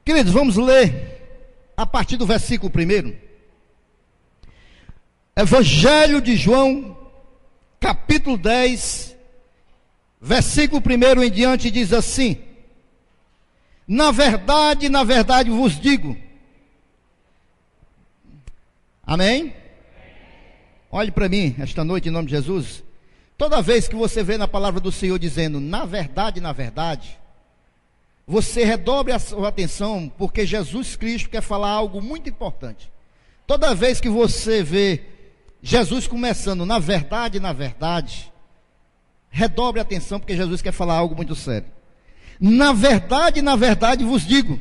Queridos, vamos ler a partir do versículo 1. Evangelho de João, capítulo 10, versículo 1 em diante, diz assim: na verdade vos digo. Amém? Olhe para mim esta noite em nome de Jesus. Toda vez que você vê na palavra do Senhor dizendo na verdade, você redobre a sua atenção, porque Jesus Cristo quer falar algo muito importante. Toda vez que você vê Jesus começando na verdade, redobre a atenção, porque Jesus quer falar algo muito sério. Na verdade vos digo,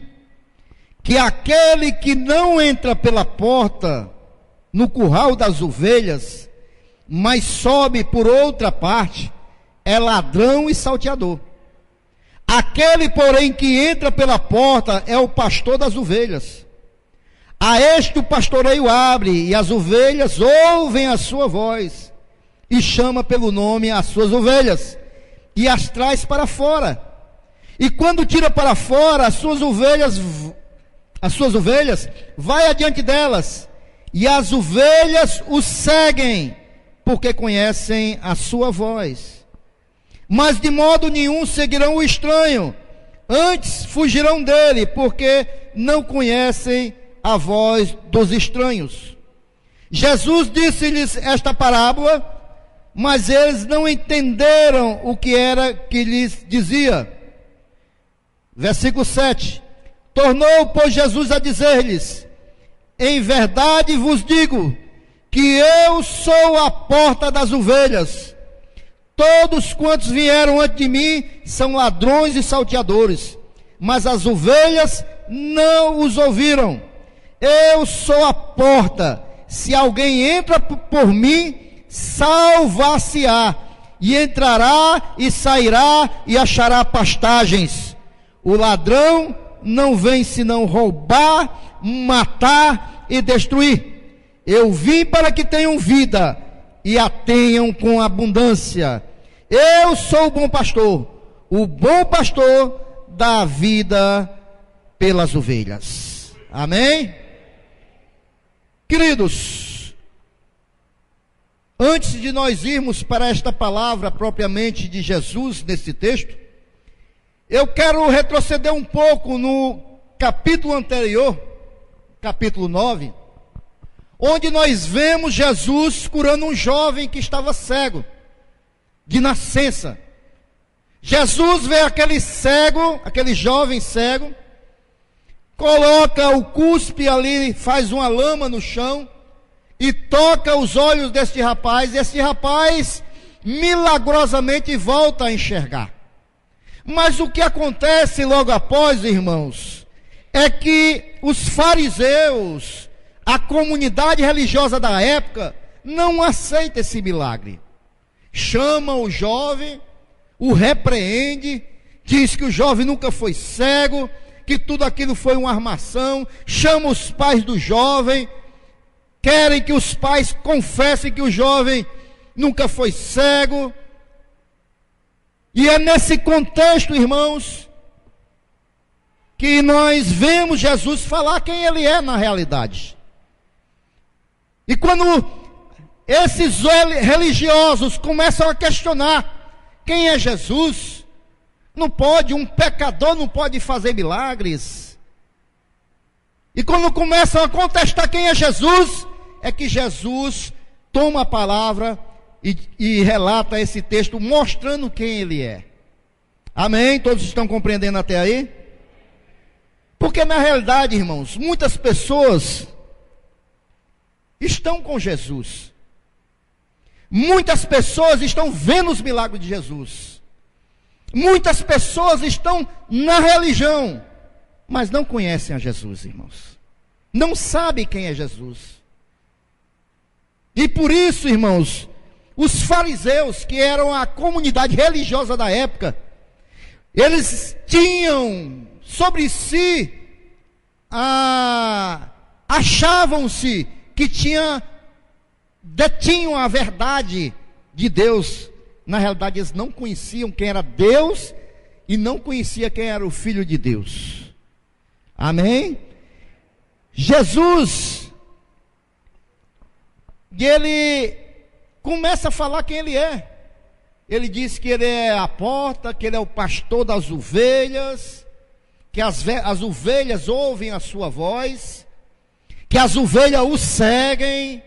que aquele que não entra pela porta no curral das ovelhas, mas sobe por outra parte, é ladrão e salteador. Aquele, porém, que entra pela porta é o pastor das ovelhas. A este o pastoreio abre, e as ovelhas ouvem a sua voz, e chama pelo nome as suas ovelhas, e as traz para fora. E quando tira para fora as suas ovelhas, vai adiante delas, e as ovelhas o seguem, porque conhecem a sua voz. Mas de modo nenhum seguirão o estranho, antes fugirão dele, porque não conhecem a voz dos estranhos. Jesus disse-lhes esta parábola, mas eles não entenderam o que era que lhes dizia. Versículo 7. Tornou, pois, Jesus a dizer-lhes: em verdade vos digo, que eu sou a porta das ovelhas. Todos quantos vieram antes de mim são ladrões e salteadores, mas as ovelhas não os ouviram. Eu sou a porta. Se alguém entra por mim, salvar-se-á, e entrará e sairá e achará pastagens. O ladrão não vem senão roubar, matar e destruir. Eu vim para que tenham vida e a tenham com abundância. Eu sou o bom pastor. O bom pastor dá a vida pelas ovelhas. Amém? Queridos, antes de nós irmos para esta palavra propriamente de Jesus nesse texto, eu quero retroceder um pouco no capítulo anterior, capítulo 9, onde nós vemos Jesus curando um jovem que estava cego, de nascença. Jesus vê aquele cego, aquele jovem cego, coloca o cuspe ali, faz uma lama no chão, e toca os olhos deste rapaz, e esse rapaz milagrosamente volta a enxergar. Mas o que acontece logo após, irmãos, é que os fariseus, a comunidade religiosa da época, não aceita esse milagre. Chama o jovem, o repreende, diz que o jovem nunca foi cego, que tudo aquilo foi uma armação, chama os pais do jovem, querem que os pais confessem que o jovem nunca foi cego. E é nesse contexto, irmãos, que nós vemos Jesus falar quem ele é na realidade. E quando esses religiosos começam a questionar quem é Jesus, um pecador não pode fazer milagres. E quando começam a contestar quem é Jesus, é que Jesus toma a palavra e relata esse texto mostrando quem ele é. Amém? Todos estão compreendendo até aí? Porque na realidade, irmãos, muitas pessoas estão com Jesus. Muitas pessoas estão vendo os milagres de Jesus. Muitas pessoas estão na religião, mas não conhecem a Jesus, irmãos. Não sabem quem é Jesus. E por isso, irmãos, os fariseus, que eram a comunidade religiosa da época, eles tinham sobre si, achavam-se que detinham a verdade de Deus. Na realidade, eles não conheciam quem era Deus e não conheciam quem era o Filho de Deus. Amém? Jesus, ele começa a falar quem ele é. Ele diz que ele é a porta, que ele é o pastor das ovelhas, que as ovelhas ouvem a sua voz, que as ovelhas o seguem,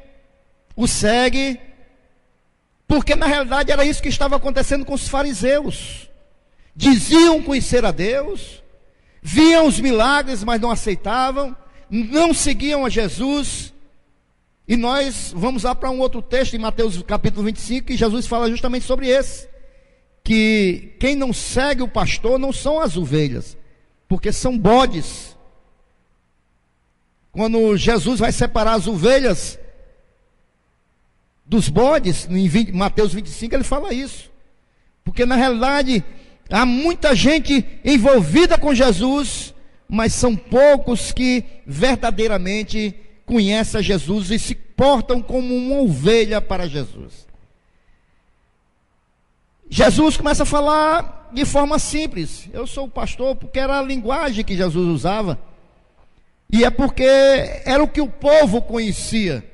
porque na realidade era isso que estava acontecendo com os fariseus. Diziam conhecer a Deus, viam os milagres, mas não aceitavam, não seguiam a Jesus. E nós vamos lá para um outro texto, em Mateus capítulo 25, que Jesus fala justamente sobre esse, que quem não segue o pastor não são as ovelhas, porque são bodes. Quando Jesus vai separar as ovelhas dos bodes, em Mateus 25, ele fala isso, porque na realidade há muita gente envolvida com Jesus, mas são poucos que verdadeiramente conhecem a Jesus e se portam como uma ovelha para Jesus. Jesus começa a falar de forma simples. Eu sou o pastor, porque era a linguagem que Jesus usava, e é porque era o que o povo conhecia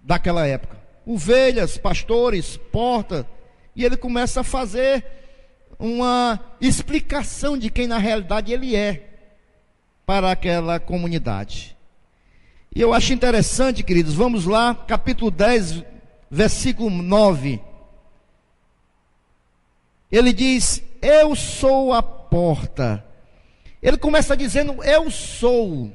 daquela época. Ovelhas, pastores, porta, e ele começa a fazer uma explicação de quem na realidade ele é para aquela comunidade. E eu acho interessante, queridos, vamos lá, capítulo 10, versículo 9. Ele diz: eu sou a porta. Ele começa dizendo: eu sou.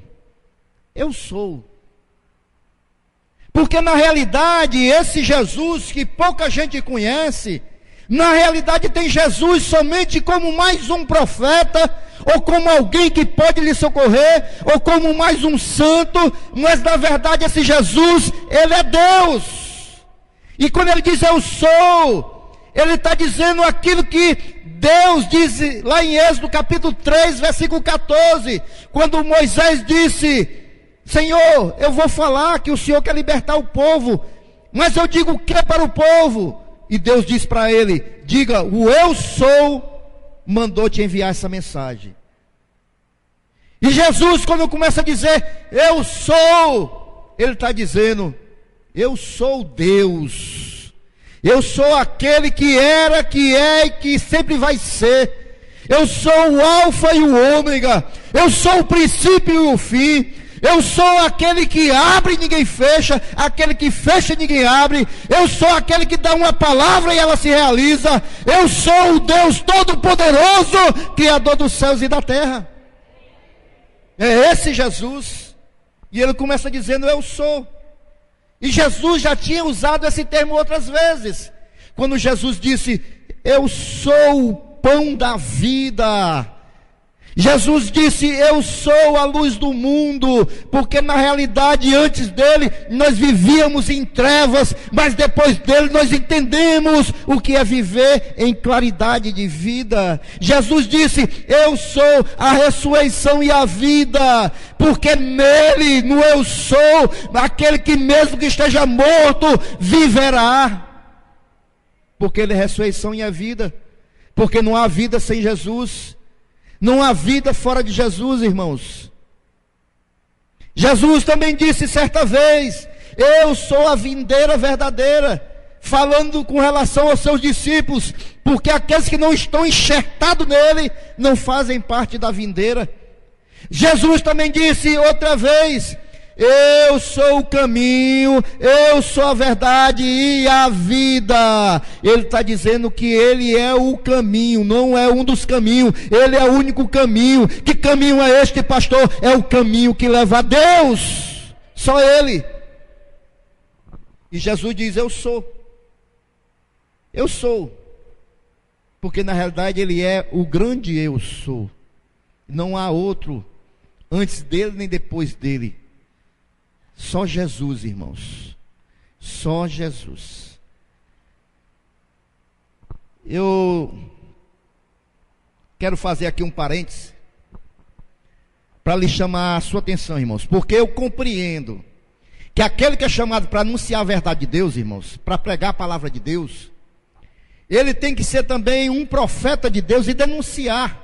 Porque na realidade, esse Jesus que pouca gente conhece, na realidade tem Jesus somente como mais um profeta, ou como alguém que pode lhe socorrer, ou como mais um santo, mas na verdade esse Jesus, ele é Deus. E quando ele diz eu sou, ele está dizendo aquilo que Deus diz lá em Êxodo capítulo 3, versículo 14, quando Moisés disse: Senhor, eu vou falar que o Senhor quer libertar o povo, mas eu digo o que para o povo? E Deus diz para ele: diga, o eu sou mandou te enviar essa mensagem. E Jesus, quando começa a dizer eu sou, ele está dizendo: eu sou Deus, eu sou aquele que era, que é e que sempre vai ser. Eu sou o alfa e o ômega, eu sou o princípio e o fim. Eu sou aquele que abre e ninguém fecha, aquele que fecha e ninguém abre. Eu sou aquele que dá uma palavra e ela se realiza. Eu sou o Deus Todo-Poderoso, Criador dos céus e da terra. É esse Jesus. E ele começa dizendo eu sou. E Jesus já tinha usado esse termo outras vezes. Quando Jesus disse: eu sou o pão da vida. Jesus disse: eu sou a luz do mundo, porque na realidade antes dele nós vivíamos em trevas, mas depois dele nós entendemos o que é viver em claridade de vida. Jesus disse: eu sou a ressurreição e a vida, porque nele, no eu sou, aquele que mesmo que esteja morto, viverá, porque ele é a ressurreição e a vida, porque não há vida sem Jesus. Não há vida fora de Jesus, irmãos. Jesus também disse certa vez: eu sou a videira verdadeira, falando com relação aos seus discípulos, porque aqueles que não estão enxertados nele, não fazem parte da videira. Jesus também disse outra vez: eu sou o caminho, eu sou a verdade e a vida. Ele está dizendo que ele é o caminho, não é um dos caminhos, ele é o único caminho. Que caminho é este, pastor? É o caminho que leva a Deus, só ele. E Jesus diz: eu sou, porque na realidade ele é o grande eu sou. Não há outro antes dele nem depois dele. Só Jesus, irmãos. Só Jesus. Eu quero fazer aqui um parênteses para lhe chamar a sua atenção, irmãos, porque eu compreendo que aquele que é chamado para anunciar a verdade de Deus, irmãos, para pregar a palavra de Deus, ele tem que ser também um profeta de Deus e denunciar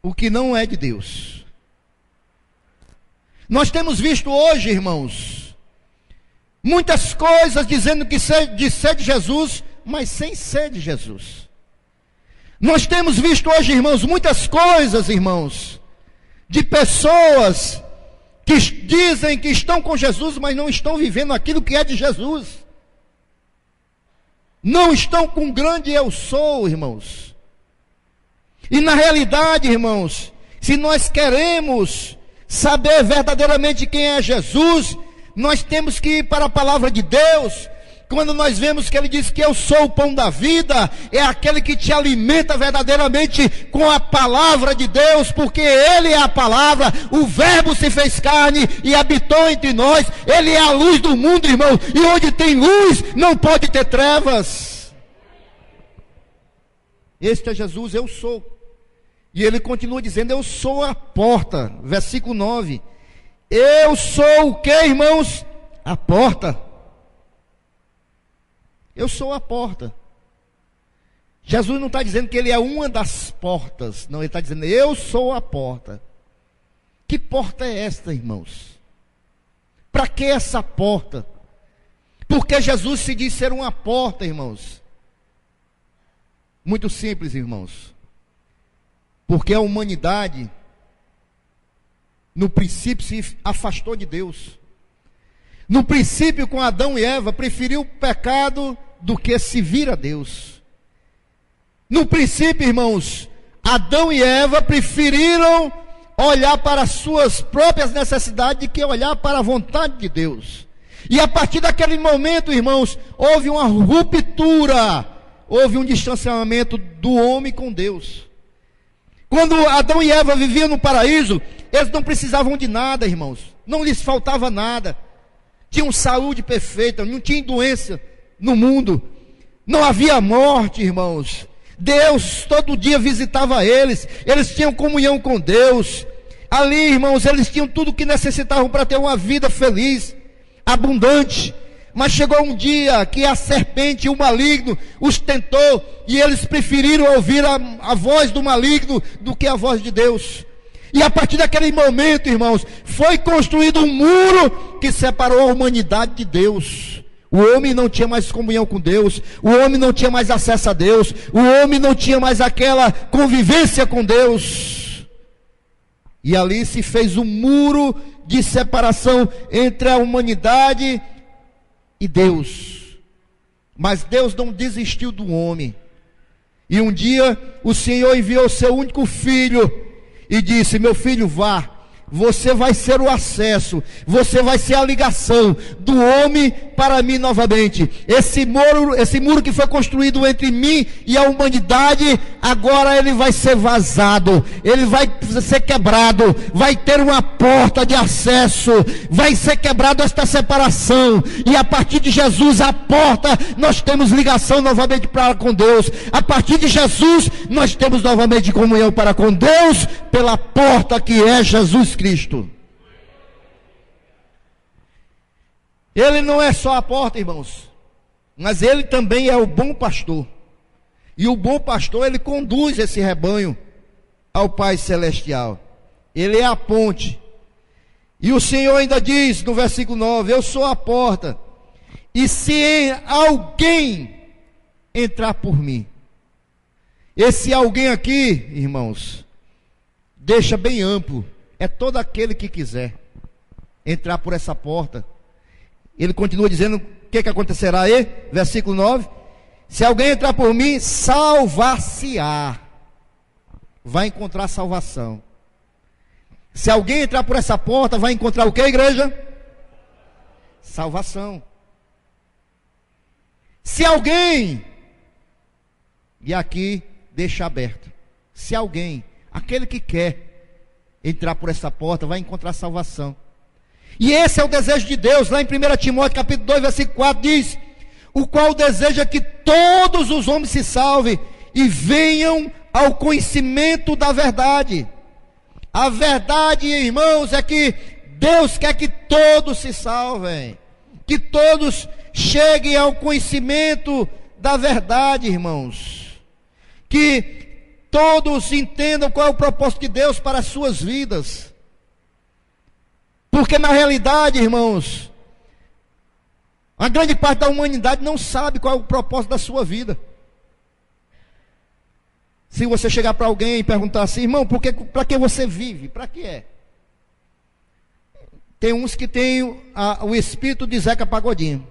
o que não é de Deus. Nós temos visto hoje, irmãos, muitas coisas dizendo que de ser de Jesus, mas sem ser de Jesus. Nós temos visto hoje, irmãos, muitas coisas, irmãos, de pessoas que dizem que estão com Jesus, mas não estão vivendo aquilo que é de Jesus. Não estão com o grande eu sou, irmãos. E na realidade, irmãos, se nós queremos saber verdadeiramente quem é Jesus, nós temos que ir para a palavra de Deus. Quando nós vemos que ele diz que eu sou o pão da vida, é aquele que te alimenta verdadeiramente com a palavra de Deus, porque ele é a palavra, o verbo se fez carne e habitou entre nós, ele é a luz do mundo, irmão, e onde tem luz, não pode ter trevas. Este é Jesus, eu sou. E ele continua dizendo, eu sou a porta, versículo 9, eu sou o que, irmãos? A porta. Eu sou a porta. Jesus não está dizendo que ele é uma das portas, não, ele está dizendo, eu sou a porta. Que porta é esta, irmãos? Para que essa porta? Porque Jesus se diz ser uma porta, irmãos. Muito simples, irmãos. Porque a humanidade, no princípio, se afastou de Deus. No princípio, com Adão e Eva, preferiu o pecado do que se vir a Deus. No princípio, irmãos, Adão e Eva preferiram olhar para as suas próprias necessidades do que olhar para a vontade de Deus. E a partir daquele momento, irmãos, houve uma ruptura, houve um distanciamento do homem com Deus. Quando Adão e Eva viviam no paraíso, eles não precisavam de nada, irmãos. Não lhes faltava nada. Tinham saúde perfeita, não tinha doença no mundo. Não havia morte, irmãos. Deus todo dia visitava eles. Eles tinham comunhão com Deus. Ali, irmãos, eles tinham tudo o que necessitavam para ter uma vida feliz, abundante. Mas chegou um dia que a serpente e o maligno os tentou, e eles preferiram ouvir a voz do maligno do que a voz de Deus. E a partir daquele momento, irmãos, foi construído um muro que separou a humanidade de Deus. O homem não tinha mais comunhão com Deus, o homem não tinha mais acesso a Deus, o homem não tinha mais aquela convivência com Deus. E ali se fez um muro de separação entre a humanidade e Deus. Mas Deus não desistiu do homem. E um dia o Senhor enviou seu único filho e disse: meu filho, vá, você vai ser o acesso, você vai ser a ligação do homem para mim novamente. Esse muro que foi construído entre mim e a humanidade, agora ele vai ser vazado, ele vai ser quebrado, vai ter uma porta de acesso, vai ser quebrado esta separação, e a partir de Jesus, a porta, nós temos ligação novamente para com Deus. A partir de Jesus, nós temos novamente comunhão para com Deus, pela porta que é Jesus Cristo. Ele não é só a porta, irmãos, mas ele também é o bom pastor. E o bom pastor, ele conduz esse rebanho ao Pai Celestial. Ele é a ponte. E o Senhor ainda diz no versículo 9: eu sou a porta, e se alguém entrar por mim. Esse alguém aqui, irmãos, deixa bem amplo. É todo aquele que quiser entrar por essa porta. Ele continua dizendo o que acontecerá aí, versículo 9: se alguém entrar por mim, salvar-se-á. Vai encontrar salvação. Se alguém entrar por essa porta, vai encontrar o que, igreja? Salvação. Se alguém, e aqui deixa aberto, se alguém, aquele que quer entrar por essa porta, vai encontrar salvação. E esse é o desejo de Deus. Lá em 1 Timóteo capítulo 2, versículo 4 diz: o qual deseja que todos os homens se salvem e venham ao conhecimento da verdade. A verdade, irmãos, é que Deus quer que todos se salvem, que todos cheguem ao conhecimento da verdade, irmãos. Que todos entendam qual é o propósito de Deus para as suas vidas. Porque na realidade, irmãos, a grande parte da humanidade não sabe qual é o propósito da sua vida. Se você chegar para alguém e perguntar assim, irmão, para que você vive? Para que é? Tem uns que têm o espírito de Zeca Pagodinho.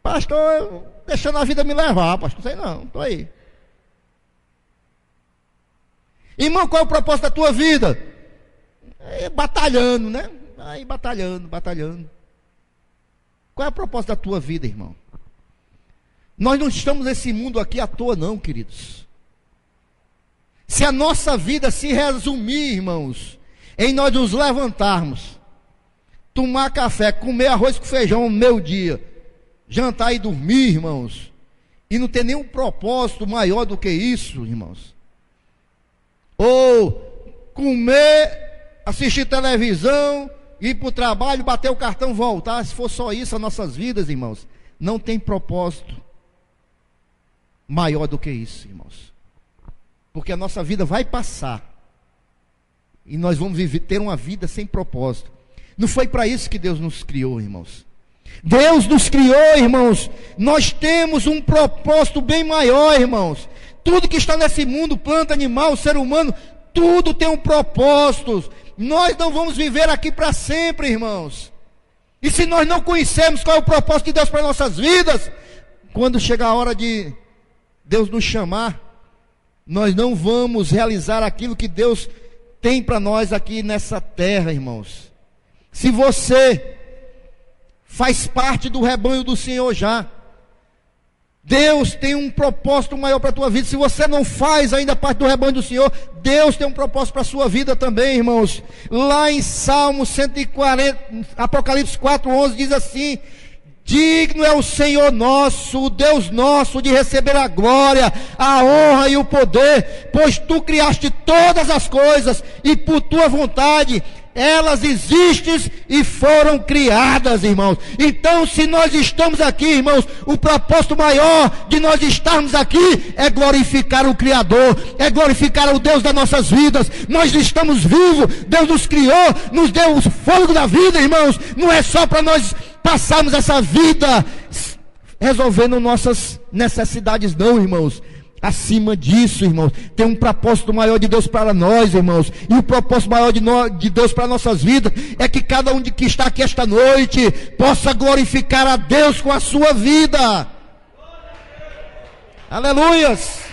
Pastor, deixando a vida me levar, pastor. Sei não, estou aí. Irmão, qual é o propósito da tua vida? Batalhando, né? Aí batalhando. Qual é o propósito da tua vida, irmão? Nós não estamos nesse mundo aqui à toa não, queridos. Se a nossa vida se resumir, irmãos, em nós nos levantarmos, tomar café, comer arroz com feijão no meu dia, jantar e dormir, irmãos, e não ter nenhum propósito maior do que isso, irmãos. Ou comer, assistir televisão, ir para o trabalho, bater o cartão, voltar. Se for só isso, as nossas vidas, irmãos, não tem propósito maior do que isso, irmãos. Porque a nossa vida vai passar e nós vamos ter uma vida sem propósito. Não foi para isso que Deus nos criou, irmãos. Deus nos criou, irmãos. Nós temos um propósito bem maior, irmãos. Tudo que está nesse mundo, planta, animal, ser humano, tudo tem um propósito. Nós não vamos viver aqui para sempre, irmãos. E se nós não conhecermos qual é o propósito de Deus para nossas vidas, quando chegar a hora de Deus nos chamar, nós não vamos realizar aquilo que Deus tem para nós aqui nessa terra, irmãos. Se você faz parte do rebanho do Senhor já, Deus tem um propósito maior para a tua vida. Se você não faz ainda parte do rebanho do Senhor, Deus tem um propósito para a sua vida também, irmãos. Lá em Salmo 140, Apocalipse 4:11 diz assim: digno é o Senhor nosso, o Deus nosso, de receber a glória, a honra e o poder, pois tu criaste todas as coisas, e por tua vontade elas existem e foram criadas, irmãos. Então, se nós estamos aqui, irmãos, o propósito maior de nós estarmos aqui é glorificar o Criador, é glorificar o Deus das nossas vidas. Nós estamos vivos, Deus nos criou, nos deu o fôlego da vida, irmãos. Não é só para nós passarmos essa vida resolvendo nossas necessidades, não, irmãos. Acima disso, irmãos, tem um propósito maior de Deus para nós, irmãos. E o propósito maior de Deus para nossas vidas é que cada um de que está aqui esta noite possa glorificar a Deus com a sua vida. Aleluias!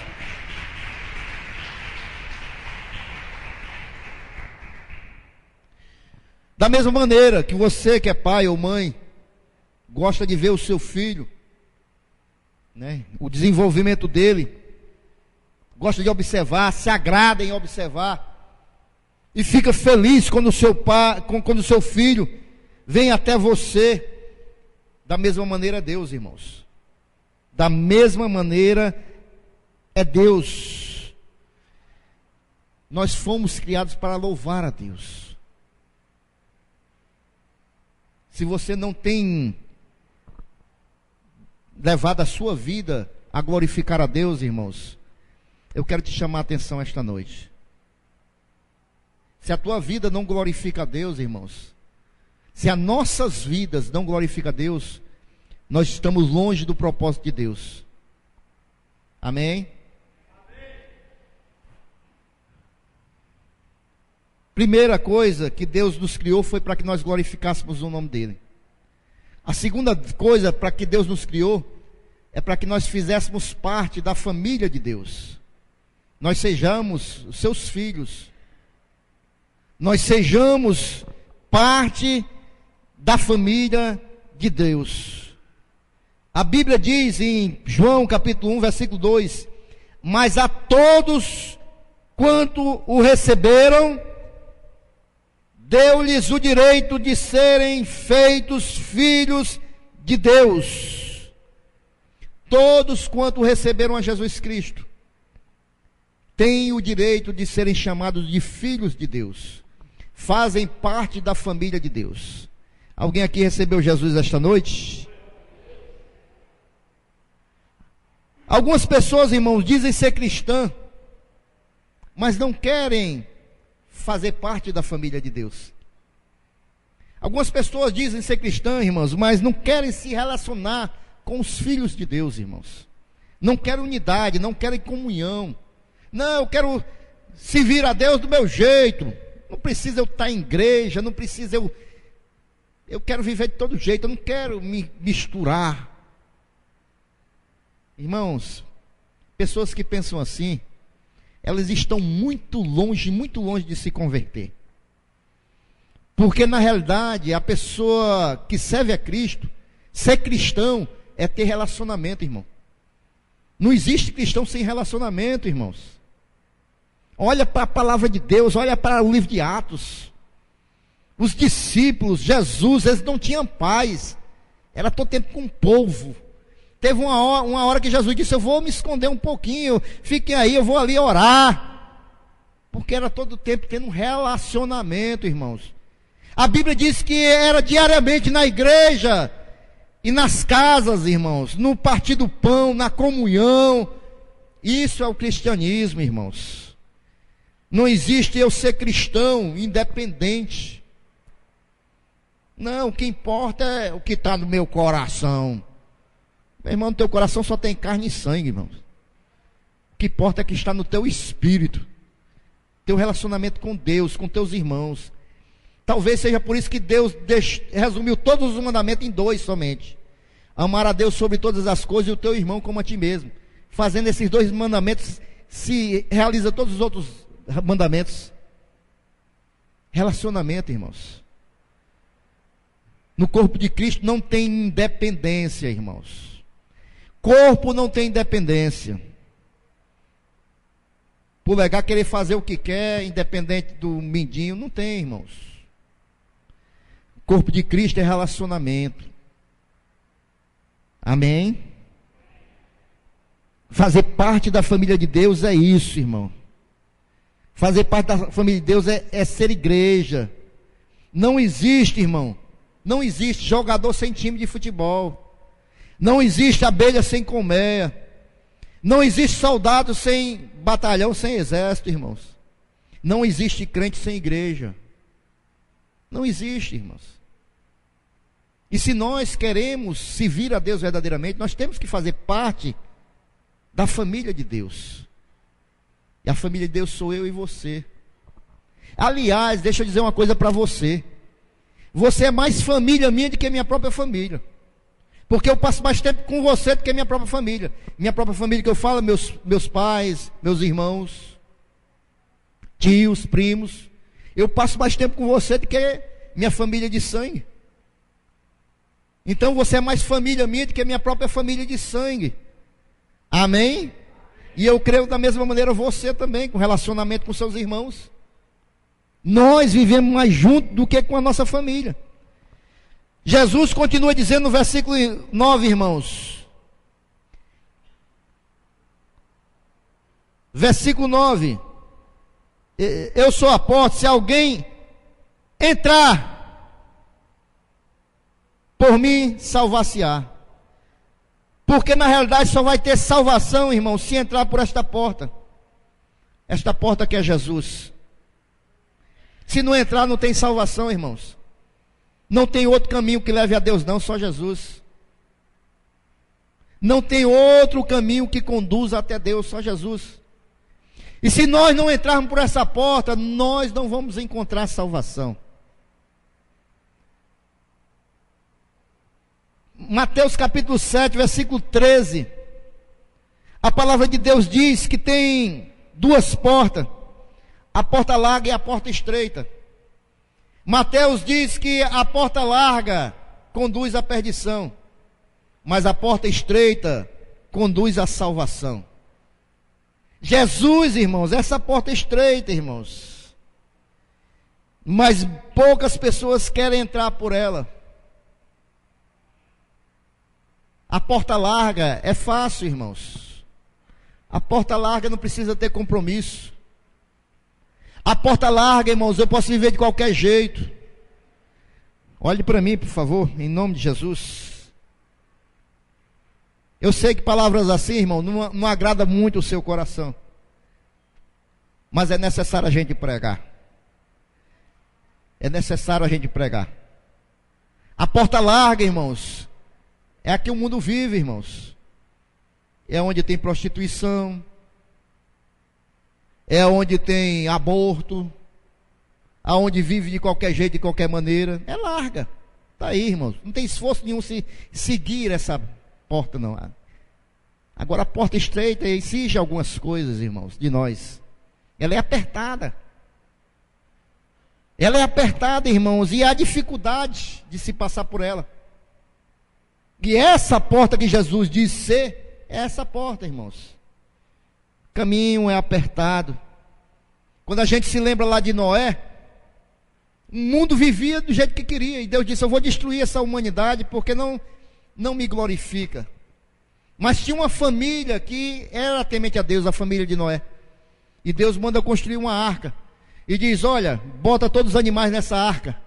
Da mesma maneira que você que é pai ou mãe gosta de ver o seu filho, né, o desenvolvimento dele, gosta de observar, se agrada em observar, e fica feliz quando o seu pai, quando o seu filho vem até você. Da mesma maneira é Deus, irmãos. Da mesma maneira é Deus. Nós fomos criados para louvar a Deus. Se você não tem levado a sua vida a glorificar a Deus, irmãos, eu quero te chamar a atenção esta noite. Se a tua vida não glorifica a Deus, irmãos, se as nossas vidas não glorificam a Deus, nós estamos longe do propósito de Deus. Amém? Primeira coisa que Deus nos criou foi para que nós glorificássemos o nome dele. A segunda coisa para que Deus nos criou é para que nós fizéssemos parte da família de Deus. Nós sejamos os seus filhos, nós sejamos parte da família de Deus. A Bíblia diz em João capítulo 1, versículo 2: mas a todos quanto o receberam, deu-lhes o direito de serem feitos filhos de Deus. Todos quanto receberam a Jesus Cristo têm o direito de serem chamados de filhos de Deus, fazem parte da família de Deus. Alguém aqui recebeu Jesus esta noite? Algumas pessoas, irmãos, dizem ser cristã, mas não querem fazer parte da família de Deus. Algumas pessoas dizem ser cristãs, irmãos, mas não querem se relacionar com os filhos de Deus, irmãos. Não querem unidade, não querem comunhão. Não, eu quero servir a Deus do meu jeito. Não precisa eu estar em igreja, não precisa eu quero viver de todo jeito, eu não quero me misturar. Irmãos, pessoas que pensam assim, elas estão muito longe de se converter. Porque na realidade, a pessoa que serve a Cristo, ser cristão é ter relacionamento, irmão. Não existe cristão sem relacionamento, irmãos. Olha para a palavra de Deus, olha para o livro de Atos. Os discípulos, Jesus, eles não tinham paz. Era todo tempo com o povo. Teve uma hora que Jesus disse: eu vou me esconder um pouquinho, fiquem aí, eu vou ali orar. Porque era todo tempo tendo um relacionamento, irmãos. A Bíblia diz que era diariamente na igreja e nas casas, irmãos, no partir do pão, na comunhão. Isso é o cristianismo, irmãos. Não existe eu ser cristão independente. Não, o que importa é o que está no meu coração. Meu irmão, no teu coração só tem carne e sangue, irmãos. O que importa é que está no teu espírito. Teu relacionamento com Deus, com teus irmãos. Talvez seja por isso que Deus resumiu todos os mandamentos em 2 somente. Amar a Deus sobre todas as coisas e o teu irmão como a ti mesmo. Fazendo esses 2 mandamentos, se realiza todos os outros mandamentos. Relacionamento, irmãos. No corpo de Cristo não tem independência, irmãos. Corpo não tem independência. Polegar querer fazer o que quer, independente do mindinho, não tem, irmãos. O corpo de Cristo é relacionamento. Amém? Fazer parte da família de Deus é isso, irmão. Fazer parte da família de Deus é ser igreja. Não existe, irmão. Não existe jogador sem time de futebol. Não existe abelha sem colmeia. Não existe soldado sem batalhão, sem exército, irmãos. Não existe crente sem igreja. Não existe, irmãos. E se nós queremos servir a Deus verdadeiramente, nós temos que fazer parte da família de Deus. E a família de Deus sou eu e você. Aliás, deixa eu dizer uma coisa para você. Você é mais família minha do que minha própria família. Porque eu passo mais tempo com você do que minha própria família. Minha própria família que eu falo, meus pais, meus irmãos, tios, primos. Eu passo mais tempo com você do que minha família de sangue. Então você é mais família minha do que minha própria família de sangue. Amém? E eu creio da mesma maneira você também, com relacionamento com seus irmãos. Nós vivemos mais junto do que com a nossa família. Jesus continua dizendo no versículo 9, irmãos. Versículo 9. Eu sou a porta, se alguém entrar por mim, salvar-se-á. Porque na realidade só vai ter salvação, irmão, se entrar por esta porta. Esta porta que é Jesus. Se não entrar, não tem salvação, irmãos. Não tem outro caminho que leve a Deus, não, só Jesus. Não tem outro caminho que conduza até Deus, só Jesus. E se nós não entrarmos por essa porta, nós não vamos encontrar salvação. Mateus capítulo 7, versículo 13. A palavra de Deus diz que tem 2 portas. A porta larga e a porta estreita. Mateus diz que a porta larga conduz à perdição, mas a porta estreita conduz à salvação. Jesus, irmãos, essa porta estreita, irmãos, mas poucas pessoas querem entrar por ela. A porta larga é fácil, irmãos. A porta larga não precisa ter compromisso. A porta larga, irmãos, eu posso viver de qualquer jeito. Olhe para mim, por favor, em nome de Jesus. Eu sei que palavras assim, irmão, não agrada muito o seu coração. Mas é necessário a gente pregar. É necessário a gente pregar. A porta larga, irmãos, é a que o mundo vive, irmãos. É onde tem prostituição, é onde tem aborto, aonde vive de qualquer jeito, de qualquer maneira. É larga. Está aí, irmãos. Não tem esforço nenhum se seguir essa porta, não. Agora a porta estreita exige algumas coisas, irmãos, de nós. Ela é apertada. Ela é apertada, irmãos, e há dificuldade de se passar por ela. E essa porta que Jesus diz ser, é essa porta, irmãos. O caminho é apertado. Quando a gente se lembra lá de Noé, o mundo vivia do jeito que queria, e Deus disse: eu vou destruir essa humanidade porque não me glorifica. Mas tinha uma família que era temente a Deus, a família de Noé. E Deus manda construir uma arca. E diz: olha, bota todos os animais nessa arca.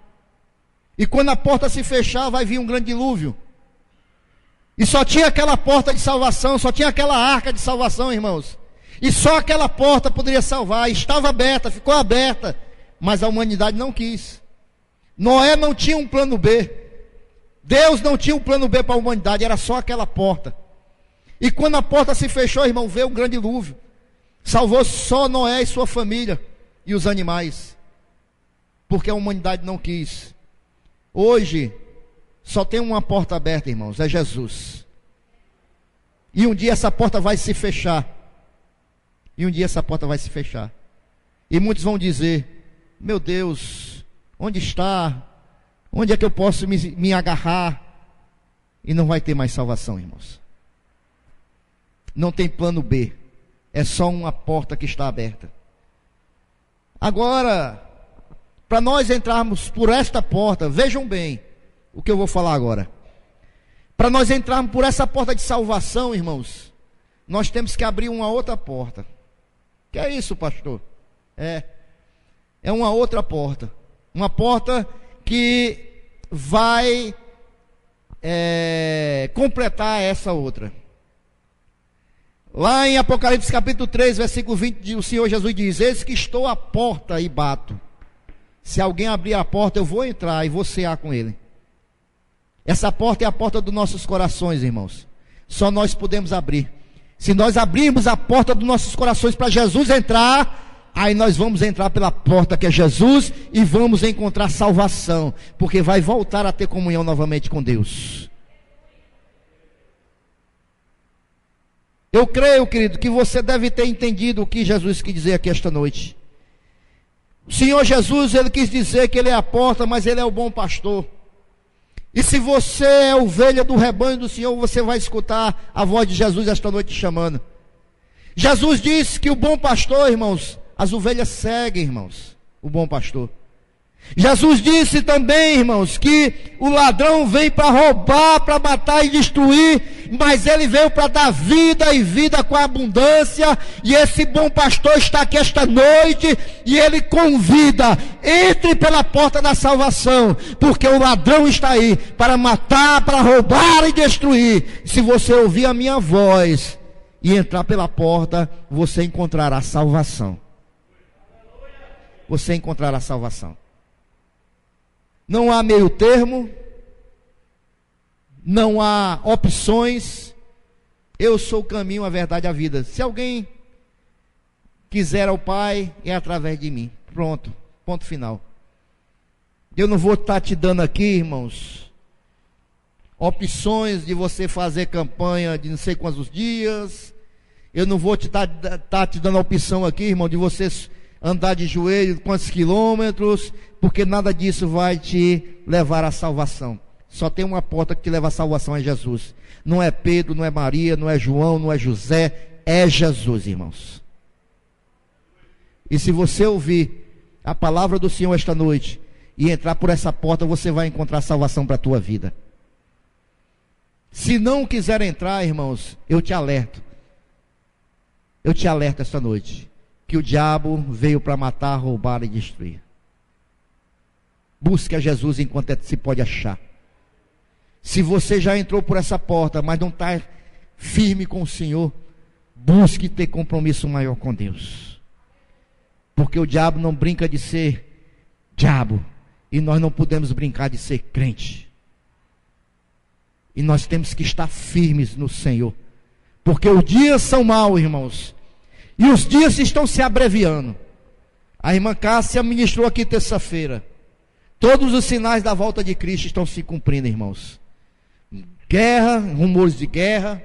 E quando a porta se fechar, vai vir um grande dilúvio. E só tinha aquela porta de salvação, só tinha aquela arca de salvação, irmãos. E só aquela porta poderia salvar. Estava aberta, ficou aberta. Mas a humanidade não quis. Noé não tinha um plano B. Deus não tinha um plano B para a humanidade, era só aquela porta. E quando a porta se fechou, irmão, veio um grande dilúvio. Salvou só Noé e sua família e os animais, porque a humanidade não quis. Hoje só tem uma porta aberta, irmãos, é Jesus. E um dia essa porta vai se fechar. E um dia essa porta vai se fechar. E muitos vão dizer: meu Deus, onde está? Onde é que eu posso me agarrar? E não vai ter mais salvação, irmãos. Não tem plano B. É só uma porta que está aberta. Agora, para nós entrarmos por esta porta, vejam bem o que eu vou falar agora. Para nós entrarmos por essa porta de salvação, irmãos, nós temos que abrir uma outra porta. Que é isso, pastor? É uma outra porta. Uma porta que vai completar essa outra. Lá em Apocalipse capítulo 3, versículo 20, o Senhor Jesus diz: eis que estou à porta e bato. Se alguém abrir a porta, eu vou entrar e vou cear com ele. Essa porta é a porta dos nossos corações, irmãos. Só nós podemos abrir. Se nós abrirmos a porta dos nossos corações para Jesus entrar, aí nós vamos entrar pela porta que é Jesus e vamos encontrar salvação, porque vai voltar a ter comunhão novamente com Deus. Eu creio, querido, que você deve ter entendido o que Jesus quis dizer aqui esta noite. O Senhor Jesus, Ele quis dizer que Ele é a porta, mas Ele é o bom pastor. E se você é ovelha do rebanho do Senhor, você vai escutar a voz de Jesus esta noite te chamando. Jesus disse que o bom pastor, irmãos, as ovelhas seguem, irmãos, o bom pastor. Jesus disse também, irmãos, que o ladrão vem para roubar, para matar e destruir, mas ele veio para dar vida e vida com abundância. E esse bom pastor está aqui esta noite e ele convida: entre pela porta da salvação, porque o ladrão está aí para matar, para roubar e destruir. Se você ouvir a minha voz e entrar pela porta, você encontrará salvação. Você encontrará salvação. Não há meio termo, não há opções. Eu sou o caminho, a verdade e a vida. Se alguém quiser ao Pai, é através de mim. Pronto, ponto final. Eu não vou estar te dando aqui, irmãos, opções de você fazer campanha de não sei quantos dias. Eu não vou estar te dando a opção aqui, irmão, de você andar de joelho quantos quilômetros, porque nada disso vai te levar à salvação. Só tem uma porta que te leva à salvação, é Jesus. Não é Pedro, não é Maria, não é João, não é José, é Jesus, irmãos. E se você ouvir a palavra do Senhor esta noite e entrar por essa porta, você vai encontrar salvação para a tua vida. Se não quiser entrar, irmãos, eu te alerto. Eu te alerto esta noite que o diabo veio para matar, roubar e destruir. Busque a Jesus enquanto se pode achar. Se você já entrou por essa porta, mas não está firme com o Senhor, busque ter compromisso maior com Deus. Porque o diabo não brinca de ser diabo. E nós não podemos brincar de ser crente. E nós temos que estar firmes no Senhor. Porque os dias são maus, irmãos. E os dias estão se abreviando. A irmã Cássia ministrou aqui terça-feira. Todos os sinais da volta de Cristo estão se cumprindo, irmãos. Guerra, rumores de guerra,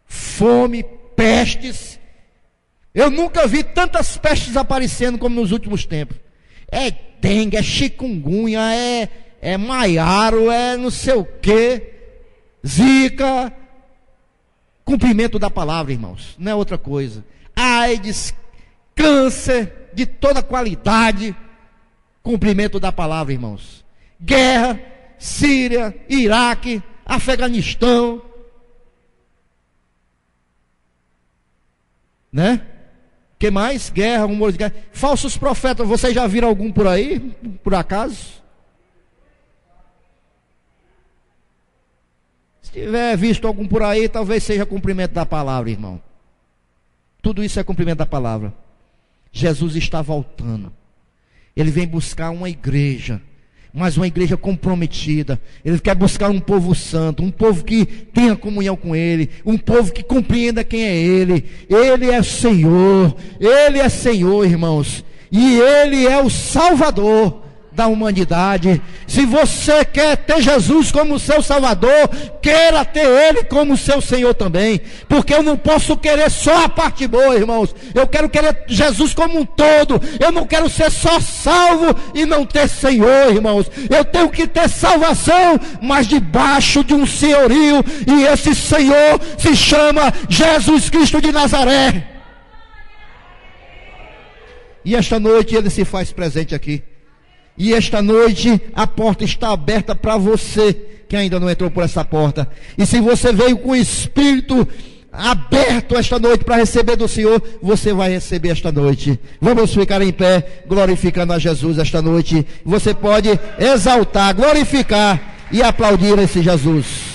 fome, pestes. Eu nunca vi tantas pestes aparecendo como nos últimos tempos. É dengue, é chikungunya, é maiaro, é não sei o quê. Zika. Cumprimento da palavra, irmãos. Não é outra coisa. AIDS, câncer de toda qualidade. Cumprimento da palavra, irmãos. Guerra, Síria, Iraque, Afeganistão. Né? Que mais? Guerra, rumores de guerra. Falsos profetas, vocês já viram algum por aí? Por acaso? Se tiver visto algum por aí, talvez seja cumprimento da palavra, irmão. Tudo isso é cumprimento da palavra. Jesus está voltando. Ele vem buscar uma igreja, mas uma igreja comprometida. Ele quer buscar um povo santo, um povo que tenha comunhão com Ele, um povo que compreenda quem é Ele. Ele é Senhor, Ele é Senhor, irmãos, e Ele é o Salvador da humanidade. Se você quer ter Jesus como seu Salvador, queira ter Ele como seu Senhor também, porque eu não posso querer só a parte boa, irmãos. Eu quero querer Jesus como um todo. Eu não quero ser só salvo e não ter Senhor, irmãos. Eu tenho que ter salvação, mas debaixo de um senhorio, e esse Senhor se chama Jesus Cristo de Nazaré. E esta noite Ele se faz presente aqui. E esta noite a porta está aberta para você que ainda não entrou por essa porta. E se você veio com o Espírito aberto esta noite para receber do Senhor, você vai receber esta noite. Vamos ficar em pé, glorificando a Jesus esta noite. Você pode exaltar, glorificar e aplaudir esse Jesus.